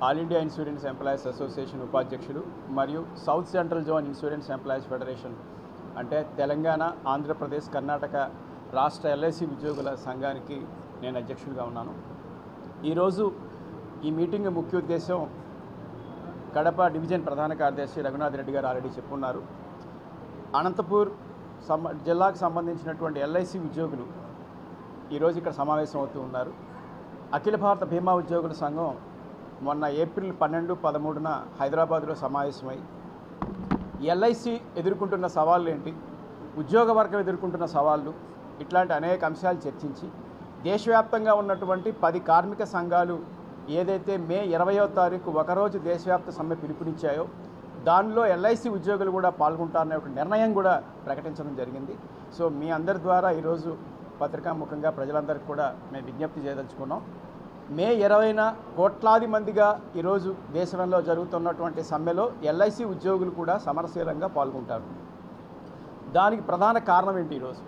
All India insurance employees association ఉపాధ్యక్షుడు మరియు south central zone insurance employees federation అంటే తెలంగాణ, ఆంధ్రప్రదేశ్, కర్ణాటక రాష్ట్ర ఎల్ఐసి ఉద్యోగుల సంఘానికి నేను అధ్యక్షుడిగా ఉన్నాను. ఈరోజు ఈ మీటింగ్ ముఖ్య ఉద్దేశం కడప డివిజన్ ప్రధాన కార్యదర్శి రఘునాథ్ రెడ్డి గారు ఆల్రెడీ చెప్పున్నారు. అనంతపూర్ జిల్లాకు సంబంధించినటువంటి ఎల్ఐసి ఉద్యోగులు ఈరోజు ఇక్కడ సమావేశం అవుతూ ఉన్నారు. అఖిల భారత బీమా ఉద్యోగుల సంఘం మొన్న ఏప్రిల్ 12, 13న హైదరాబాద్లో సమావేశమై ఎల్ఐసి ఎదుర్కొంటున్న సవాళ్ళు ఏంటి, ఉద్యోగ వర్గం ఎదుర్కొంటున్న సవాళ్ళు, ఇట్లాంటి అనేక అంశాలు చర్చించి దేశవ్యాప్తంగా ఉన్నటువంటి 10 కార్మిక సంఘాలు ఏదైతే మే 20వ తారీఖు ఒకరోజు దేశవ్యాప్త సమ్మె పిలుపునిచ్చాయో దానిలో ఎల్ఐసి ఉద్యోగులు కూడా పాల్గొంటారనే ఒక నిర్ణయం కూడా ప్రకటించడం జరిగింది. సో మీ అందరి ద్వారా ఈరోజు పత్రికాముఖంగా ప్రజలందరికీ కూడా మేము విజ్ఞప్తి చేయదలుచుకున్నాం. మే 20న కోట్లాది మందిగా ఈరోజు దేశంలో జరుగుతున్నటువంటి సమ్మెలో ఎల్ఐసి ఉద్యోగులు కూడా సమరశీలంగా పాల్గొంటారు. దానికి ప్రధాన కారణం ఏంటి? ఈరోజు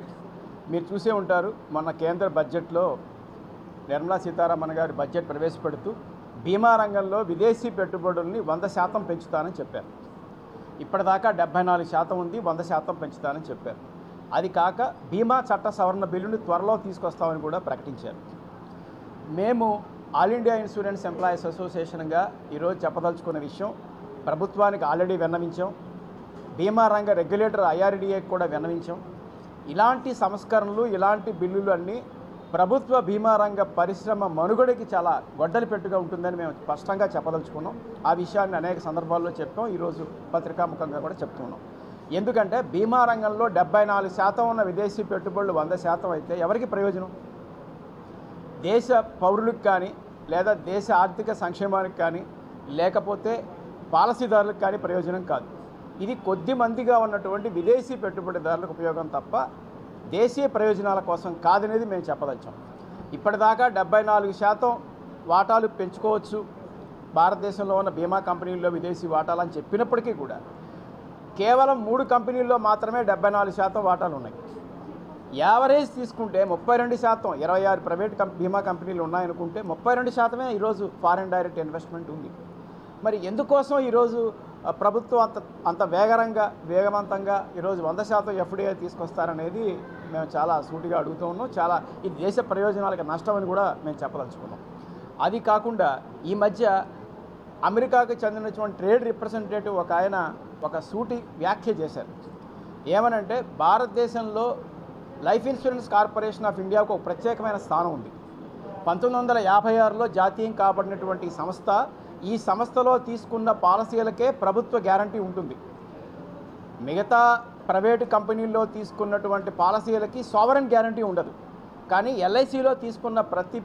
మీరు చూసే ఉంటారు, మొన్న కేంద్ర బడ్జెట్లో నిర్మలా సీతారామన్ గారు బడ్జెట్ ప్రవేశపెడుతూ బీమా రంగంలో విదేశీ పెట్టుబడుల్ని 100% పెంచుతానని చెప్పారు. ఇప్పటిదాకా 74% ఉంది, 100% పెంచుతానని చెప్పారు. అది కాక బీమా చట్ట సవరణ బిల్లుని త్వరలో తీసుకొస్తామని కూడా ప్రకటించారు. మేము ఆల్ ఇండియా ఇన్సూరెన్స్ ఎంప్లాయీస్ అసోసియేషన్గా ఈరోజు చెప్పదలుచుకున్న విషయం ప్రభుత్వానికి ఆల్రెడీ విన్నవించాం, బీమా రంగ రెగ్యులేటర్ ఐఆర్డీఏకి కూడా విన్నవించాం. ఇలాంటి సంస్కరణలు, ఇలాంటి బిల్లులు అన్నీ ప్రభుత్వ బీమా రంగ పరిశ్రమ మనుగడకి చాలా గొడ్డలి పెట్టుగా ఉంటుందని మేము స్పష్టంగా చెప్పదలుచుకున్నాం. ఆ విషయాన్ని అనేక సందర్భాల్లో చెప్పాం, ఈరోజు పత్రికాముఖంగా కూడా చెప్తున్నాం. ఎందుకంటే బీమా రంగంలో 74% ఉన్న విదేశీ పెట్టుబడులు 100% అయితే ఎవరికి ప్రయోజనం? దేశ పౌరులకు కానీ, లేదా దేశ ఆర్థిక సంక్షేమానికి కానీ, లేకపోతే పాలసీదారులకు కానీ ప్రయోజనం కాదు. ఇది కొద్ది మందిగా ఉన్నటువంటి విదేశీ పెట్టుబడిదారులకు ఉపయోగం తప్ప దేశీయ ప్రయోజనాల కోసం కాదనేది మేము చెప్పదలిచాం. ఇప్పటిదాకా 74% వాటాలు పెంచుకోవచ్చు భారతదేశంలో ఉన్న బీమా కంపెనీల్లో విదేశీ వాటాలు అని చెప్పినప్పటికీ కూడా కేవలం 3 కంపెనీల్లో మాత్రమే 74% వాటాలు ఉన్నాయి. యావరేజ్ తీసుకుంటే 32%, 26 ప్రైవేట్ బీమా కంపెనీలు ఉన్నాయనుకుంటే 32% ఈరోజు ఫారిన్ డైరెక్ట్ ఇన్వెస్ట్మెంట్ ఉంది. మరి ఎందుకోసం ఈరోజు ప్రభుత్వం అంత వేగవంతంగా ఈరోజు 100% ఎఫ్డీఐ తీసుకొస్తారనేది మేము చాలా సూటిగా అడుగుతూ ఉన్నాం. చాలా ఈ దేశ ప్రయోజనాలకు నష్టమని కూడా మేము చెప్పదలుచుకున్నాం. అది కాకుండా ఈ మధ్య అమెరికాకు చెందినటువంటి ట్రేడ్ రిప్రజెంటేటివ్ ఒక ఆయన ఒక సూటి వ్యాఖ్య చేశారు. ఏమనంటే భారతదేశంలో లైఫ్ ఇన్సూరెన్స్ కార్పొరేషన్ ఆఫ్ ఇండియాకు ఒక ప్రత్యేకమైన స్థానం ఉంది. 1956లో జాతీయం కాబడినటువంటి సంస్థ, ఈ సంస్థలో తీసుకున్న పాలసీలకే ప్రభుత్వ గ్యారంటీ ఉంటుంది. మిగతా ప్రైవేటు కంపెనీల్లో తీసుకున్నటువంటి పాలసీలకి సావరెన్ గ్యారంటీ ఉండదు. కానీ ఎల్ఐసిలో తీసుకున్న ప్రతి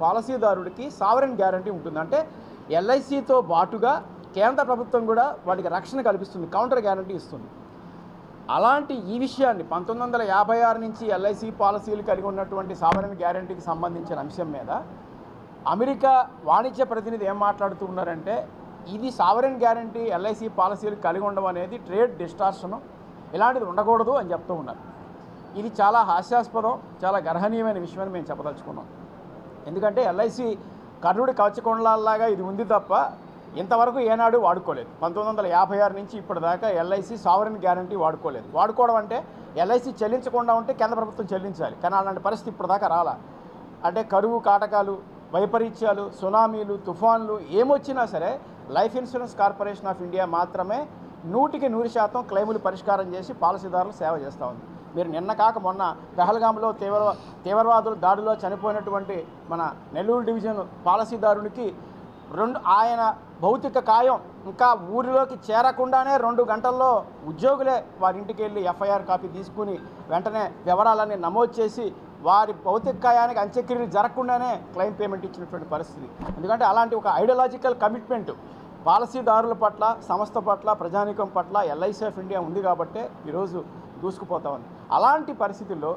పాలసీదారుడికి సావరెన్ గ్యారంటీ ఉంటుంది. అంటే ఎల్ఐసితో బాటుగా కేంద్ర ప్రభుత్వం కూడా వాటికి రక్షణ కల్పిస్తుంది, కౌంటర్ గ్యారంటీ ఇస్తుంది. అలాంటి ఈ విషయాన్ని 1956 నుంచి ఎల్ఐసి పాలసీలు కలిగి ఉన్నటువంటి సావరెన్ గ్యారంటీకి సంబంధించిన అంశం మీద అమెరికా వాణిజ్య ప్రతినిధి ఏం మాట్లాడుతూ ఉన్నారంటే, ఇది సావరెన్ గ్యారంటీ ఎల్ఐసి పాలసీలు కలిగి ఉండడం అనేది ట్రేడ్ డిస్టార్షను, ఇలాంటిది ఉండకూడదు అని చెప్తూ ఉన్నారు. ఇది చాలా హాస్యాస్పదం, చాలా గర్హనీయమైన విషయం అని మేము చెప్పదలుచుకున్నాం. ఎందుకంటే ఎల్ఐసి కర్ణుడి కవచకొండలాగా ఇది ఉంది తప్ప ఇంతవరకు ఏనాడు వాడుకోలేదు. 1956 నుంచి ఇప్పటిదాకా ఎల్ఐసి సావరెన్ గ్యారంటీ వాడుకోలేదు. వాడుకోవడం అంటే ఎల్ఐసి చెల్లించకుండా ఉంటే కేంద్ర ప్రభుత్వం చెల్లించాలి. కానీ అలాంటి పరిస్థితి ఇప్పటిదాకా రాలా. అంటే కరువు కాటకాలు, వైపరీత్యాలు, సునామీలు, తుఫాన్లు ఏమొచ్చినా సరే life insurance corporation of India మాత్రమే 100% క్లెయిములు పరిష్కారం చేసి పాలసీదారులు సేవ చేస్తూ ఉంది. మీరు నిన్న కాక మొన్న పెహల్గాంలో తీవ్రవాదుల దాడిలో చనిపోయినటువంటి మన నెల్లూరు డివిజన్ పాలసీదారునికి ఆయన భౌతిక కాయం ఇంకా ఊరిలోకి చేరకుండానే 2 గంటల్లో ఉద్యోగులే వారి ఇంటికి వెళ్ళి ఎఫ్ఐఆర్ కాపీ తీసుకుని వెంటనే వివరాలన్నీ నమోదు చేసి వారి భౌతిక కాయానికి అంత్యక్రియలు జరగకుండానే క్లెయిమ్ పేమెంట్ ఇచ్చినటువంటి పరిస్థితి. ఎందుకంటే అలాంటి ఒక ఐడియాలజికల్ కమిట్మెంట్ పాలసీదారుల పట్ల, సంస్థ పట్ల, ప్రజానీకం పట్ల ఎల్ఐసి ఆఫ్ ఇండియా ఉంది కాబట్టే ఈరోజు దూసుకుపోతా ఉంది. అలాంటి పరిస్థితుల్లో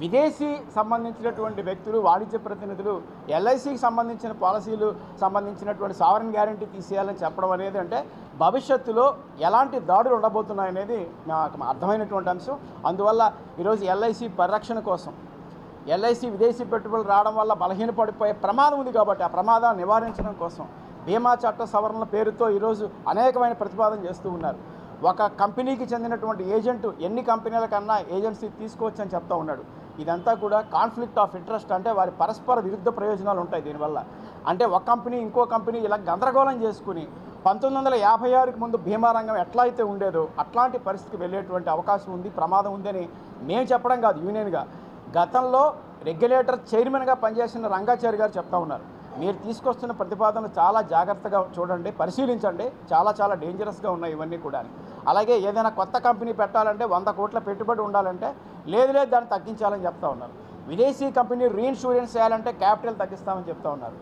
విదేశీ సంబంధించినటువంటి వ్యక్తులు, వాణిజ్య ప్రతినిధులు ఎల్ఐసికి సంబంధించిన పాలసీలు సంబంధించినటువంటి సావరెన్ గ్యారంటీ తీసేయాలని చెప్పడం అనేది అంటే భవిష్యత్తులో ఎలాంటి దాడులు ఉండబోతున్నాయనేది నాకు అర్థమైనటువంటి అంశం. అందువల్ల ఈరోజు ఎల్ఐసి పరిరక్షణ కోసం ఎల్ఐసి విదేశీ పెట్టుబడులు రావడం వల్ల బలహీనపడిపోయే ప్రమాదం ఉంది కాబట్టి ఆ ప్రమాదాన్ని నివారించడం కోసం బీమా చట్ట సవరణ పేరుతో ఈరోజు అనేకమైన ప్రతిపాదన చేస్తూ ఉన్నారు. ఒక కంపెనీకి చెందినటువంటి ఏజెంట్ ఎన్ని కంపెనీల కన్నా ఏజెన్సీ తీసుకోవచ్చని చెప్తా ఉన్నాడు. ఇదంతా కూడా కాన్ఫ్లిక్ట్ ఆఫ్ ఇంట్రెస్ట్, అంటే వారి పరస్పర విరుద్ధ ప్రయోజనాలు ఉంటాయి దీనివల్ల. అంటే ఒక కంపెనీ ఇంకో కంపెనీ ఇలా గందరగోళం చేసుకుని 1956కి ముందు బీమా రంగం ఎట్లా అయితే ఉండేదో అట్లాంటి పరిస్థితికి వెళ్ళేటువంటి అవకాశం ఉంది, ప్రమాదం ఉందని మేము చెప్పడం కాదు, యూనియన్గా గతంలో రెగ్యులేటర్ చైర్మన్గా పనిచేసిన రంగాచారి గారు చెప్తా ఉన్నారు. మీరు తీసుకొస్తున్న ప్రతిపాదనలు చాలా జాగ్రత్తగా చూడండి, పరిశీలించండి, చాలా డేంజరస్గా ఉన్నాయి ఇవన్నీ కూడా. అలాగే ఏదైనా కొత్త కంపెనీ పెట్టాలంటే 100 కోట్ల పెట్టుబడి ఉండాలంటే లేదు దాన్ని తగ్గించాలని చెప్తా ఉన్నారు. విదేశీ కంపెనీ రీఇన్సూరెన్స్ చేయాలంటే క్యాపిటల్ తగ్గిస్తామని చెప్తా ఉన్నారు.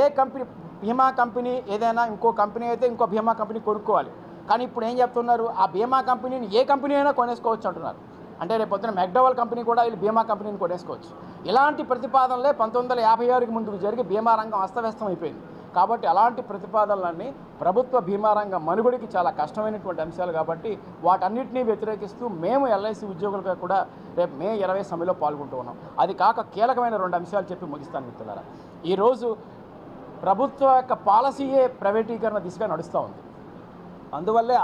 ఏ కంపెనీ బీమా కంపెనీ ఏదైనా ఇంకో కంపెనీ అయితే ఇంకో బీమా కంపెనీ కొనుక్కోవాలి, కానీ ఇప్పుడు ఏం చెప్తున్నారు, ఆ బీమా కంపెనీని ఏ కంపెనీ అయినా కొనేసుకోవచ్చు అంటున్నారు. అంటే రేపు పొద్దున మెక్డవల్ కంపెనీ కూడా వీళ్ళు బీమా కంపెనీని కొనేసుకోవచ్చు. ఇలాంటి ప్రతిపాదనలే 1956కి ముందుకు జరిగి బీమా రంగం అస్తవ్యస్తం అయిపోయింది. కాబట్టి అలాంటి ప్రతిపాదనలన్నీ ప్రభుత్వ బీమా రంగం మనుగడికి చాలా కష్టమైనటువంటి అంశాలు కాబట్టి వాటన్నిటినీ వ్యతిరేకిస్తూ మేము ఎల్ఐసి ఉద్యోగులుగా కూడా రేపు మే 20 సమ్మెలో పాల్గొంటూ ఉన్నాం. అది కాక కీలకమైన 2 అంశాలు చెప్పి ముగిస్తాను మిత్రులారా. ఈరోజు ప్రభుత్వ యొక్క పాలసీయే ప్రైవేటీకరణ దిశగా నడుస్తూ ఉంది.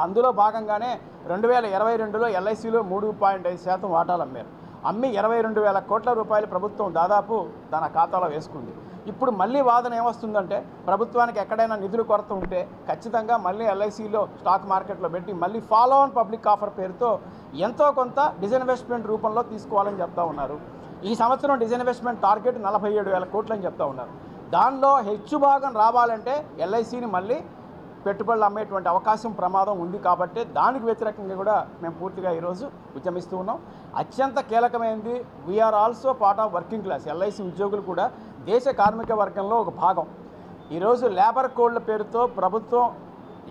అందులో భాగంగానే 2022లో ఎల్ఐసిలో 3.5% వాటాలు అమ్మి 22,000 కోట్ల రూపాయలు ప్రభుత్వం దాదాపు తన ఖాతాలో వేసుకుంది. ఇప్పుడు మళ్ళీ వాదన ఏమొస్తుందంటే ప్రభుత్వానికి ఎక్కడైనా నిధులు కొరత ఉంటే ఖచ్చితంగా మళ్ళీ ఎల్ఐసిలో స్టాక్ మార్కెట్లో పెట్టి మళ్ళీ ఫాలో ఆన్ పబ్లిక్ ఆఫర్ పేరుతో ఎంతో కొంత డిజిన్వెస్ట్మెంట్ రూపంలో తీసుకోవాలని చెప్తా ఉన్నారు. ఈ సంవత్సరం డిజిన్వెస్ట్మెంట్ టార్గెట్ 47,000 కోట్లు అని చెప్తా ఉన్నారు. దానిలో హెచ్చు భాగం రావాలంటే ఎల్ఐసిని మళ్ళీ పెట్టుబడులు అమ్మేటువంటి అవకాశం ప్రమాదం ఉంది కాబట్టి దానికి వ్యతిరేకంగా కూడా మేము పూర్తిగా ఈరోజు ఉద్యమిస్తూ ఉన్నాం. అత్యంత కీలకమైనది we are also part of working class. LIC ఉద్యోగులు కూడా దేశ కార్మిక వర్గంలో ఒక భాగం. ఈరోజు లేబర్ కోడ్ల పేరుతో ప్రభుత్వం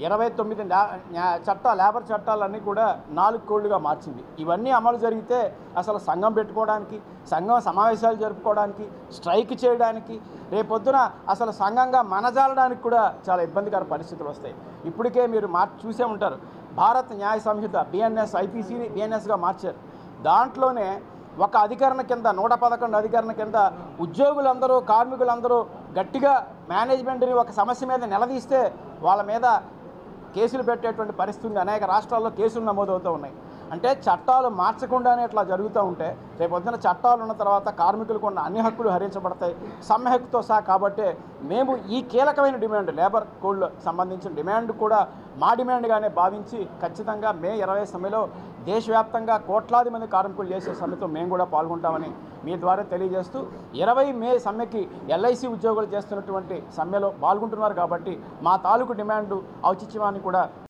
29 లేబర్ చట్టాలన్నీ కూడా 4 కోడ్లుగా మార్చింది. ఇవన్నీ అమలు జరిగితే అసలు సంఘం పెట్టుకోవడానికి, సంఘం సమావేశాలు జరుపుకోవడానికి, స్ట్రైక్ చేయడానికి, రేపొద్దున అసలు సంఘంగా మనజాలడానికి కూడా చాలా ఇబ్బందికర పరిస్థితులు వస్తాయి. ఇప్పటికే మీరు చూసే ఉంటారు, భారత్ న్యాయ సంహిత బిఎన్ఎస్ ఐపీసీని బిఎన్ఎస్గా మార్చారు. దాంట్లోనే ఒక అధికరణ కింద 111 అధికరణ కింద ఉద్యోగులందరూ కార్మికులందరూ గట్టిగా మేనేజ్మెంట్ని ఒక సమస్య మీద నిలదీస్తే వాళ్ళ మీద కేసులు పెట్టేటువంటి పరిస్థితి అనేక రాష్ట్రాల్లో కేసులు నమోదవుతూ ఉన్నాయి. అంటే చట్టాలు మార్చకుండానే ఇట్లా జరుగుతూ ఉంటే రేపొద్దున చట్టాలు ఉన్న తర్వాత కార్మికులకు ఉన్న అన్ని హక్కులు హరించబడతాయి, సమ్మె హక్కుతో సహా. కాబట్టి మేము ఈ కీలకమైన డిమాండ్ లేబర్ కోడ్లో సంబంధించిన డిమాండ్ కూడా మా డిమాండ్గానే భావించి ఖచ్చితంగా మే 20 సమ్మెలో దేశవ్యాప్తంగా కోట్లాది మంది కార్మికులు చేసే సమ్మెతో మేము కూడా పాల్గొంటామని మీ ద్వారా తెలియజేస్తూ 20 మే సమ్మెకి ఎల్ఐసి ఉద్యోగులు చేస్తున్నటువంటి సమ్మెలో పాల్గొంటున్నారు కాబట్టి మా తాలూకు డిమాండ్ ఔచిత్యమాన్ని కూడా